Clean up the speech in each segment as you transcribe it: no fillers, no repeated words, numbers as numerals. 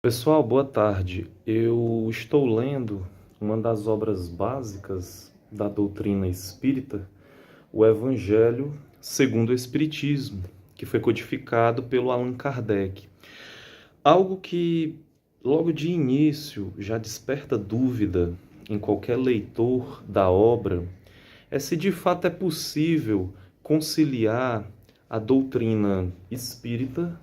Pessoal, boa tarde. Eu estou lendo uma das obras básicas da doutrina espírita, o Evangelho segundo o Espiritismo, que foi codificado pelo Allan Kardec. Algo que, logo de início, já desperta dúvida em qualquer leitor da obra é se de fato é possível conciliar a doutrina espírita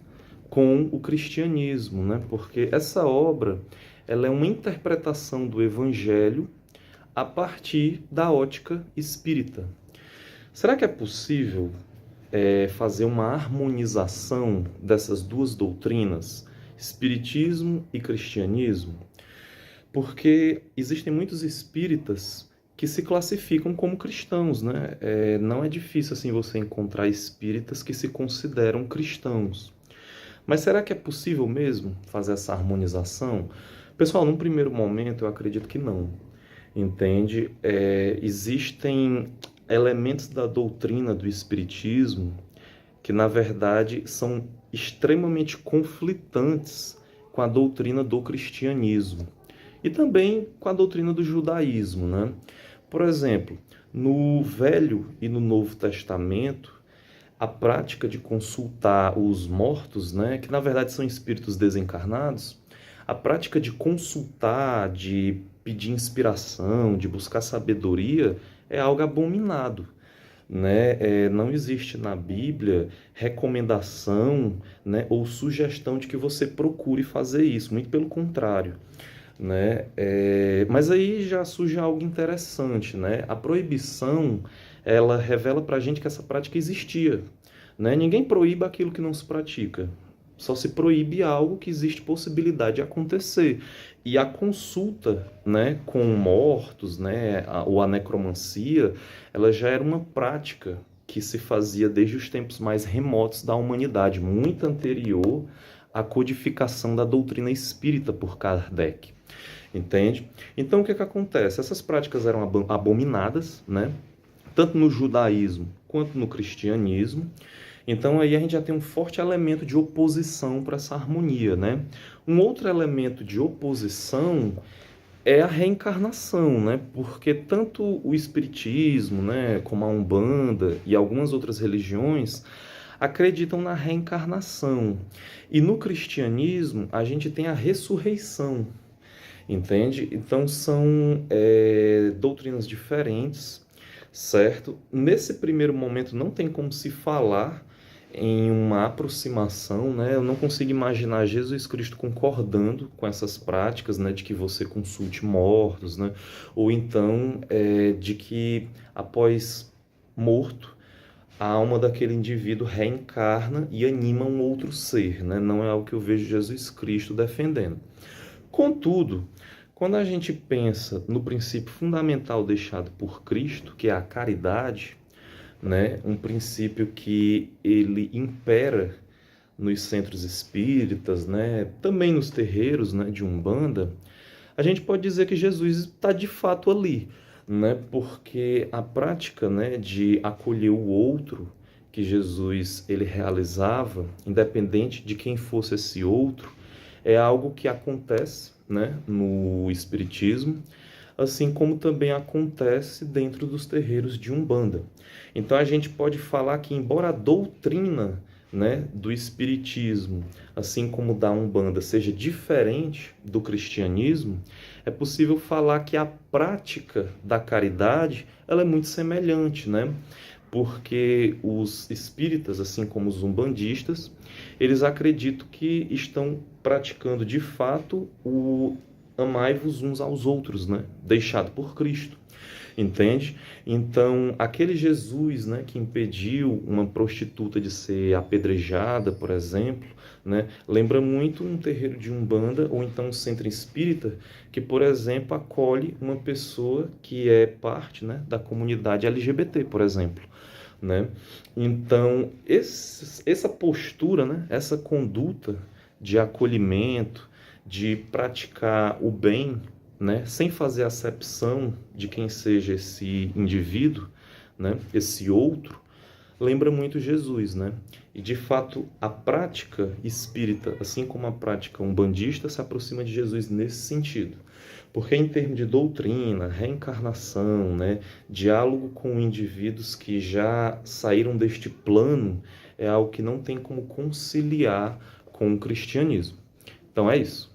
com o cristianismo, né? Porque essa obra, ela é uma interpretação do evangelho a partir da ótica espírita. Será que é possível fazer uma harmonização dessas duas doutrinas, espiritismo e cristianismo? Porque existem muitos espíritas que se classificam como cristãos, né? Não é difícil assim você encontrar espíritas que se consideram cristãos. Mas será que é possível mesmo fazer essa harmonização? Pessoal, num primeiro momento eu acredito que não. Entende? Existem elementos da doutrina do Espiritismo que, na verdade, são extremamente conflitantes com a doutrina do cristianismo e também com a doutrina do judaísmo, né? Por exemplo, no Velho e no Novo Testamento, a prática de consultar os mortos, né, que na verdade são espíritos desencarnados, a prática de consultar, de pedir inspiração, de buscar sabedoria, é algo abominado. Né? Não existe na Bíblia recomendação, né, ou sugestão de que você procure fazer isso, muito pelo contrário. Né? Mas aí já surge algo interessante, né? A proibição, ela revela para a gente que essa prática existia, né? Ninguém proíbe aquilo que não se pratica, só se proíbe algo que existe possibilidade de acontecer. E a consulta, né, com mortos, né, ou a necromancia, ela já era uma prática que se fazia desde os tempos mais remotos da humanidade, muito anterior à codificação da doutrina espírita por Kardec. Entende? Então, o que que acontece? Essas práticas eram abominadas, né? Tanto no judaísmo quanto no cristianismo. Então, aí a gente já tem um forte elemento de oposição para essa harmonia, né? Um outro elemento de oposição é a reencarnação, né? Porque tanto o espiritismo, né, como a Umbanda e algumas outras religiões acreditam na reencarnação. E no cristianismo, a gente tem a ressurreição, entende? Então são doutrinas diferentes, certo? Nesse primeiro momento não tem como se falar em uma aproximação, né? Eu não consigo imaginar Jesus Cristo concordando com essas práticas, né? De que você consulte mortos, né? Ou então de que após morto a alma daquele indivíduo reencarna e anima um outro ser, né? Não é algo que eu vejo Jesus Cristo defendendo. Contudo, quando a gente pensa no princípio fundamental deixado por Cristo, que é a caridade, né, um princípio que ele impera nos centros espíritas, né, também nos terreiros, né, de Umbanda, a gente pode dizer que Jesus está de fato ali, né, porque a prática, né, de acolher o outro que Jesus ele realizava, independente de quem fosse esse outro, é algo que acontece, né, no Espiritismo, assim como também acontece dentro dos terreiros de Umbanda. Então a gente pode falar que, embora a doutrina, né, do Espiritismo, assim como da Umbanda, seja diferente do cristianismo, é possível falar que a prática da caridade ela é muito semelhante, né? Porque os espíritas, assim como os umbandistas, eles acreditam que estão praticando de fato o amai-vos uns aos outros, né? Deixado por Cristo, entende? Então, aquele Jesus, né, que impediu uma prostituta de ser apedrejada, por exemplo, né, lembra muito um terreiro de Umbanda ou então um centro espírita que, por exemplo, acolhe uma pessoa que é parte, né, da comunidade LGBT, por exemplo. Né? Então, essa postura, né, essa conduta de acolhimento, de praticar o bem, né, sem fazer acepção de quem seja esse indivíduo, né, esse outro, lembra muito Jesus, né? E de fato, a prática espírita, assim como a prática umbandista, se aproxima de Jesus nesse sentido. Porque em termos de doutrina, reencarnação, né, diálogo com indivíduos que já saíram deste plano, é algo que não tem como conciliar com o cristianismo. Então é isso.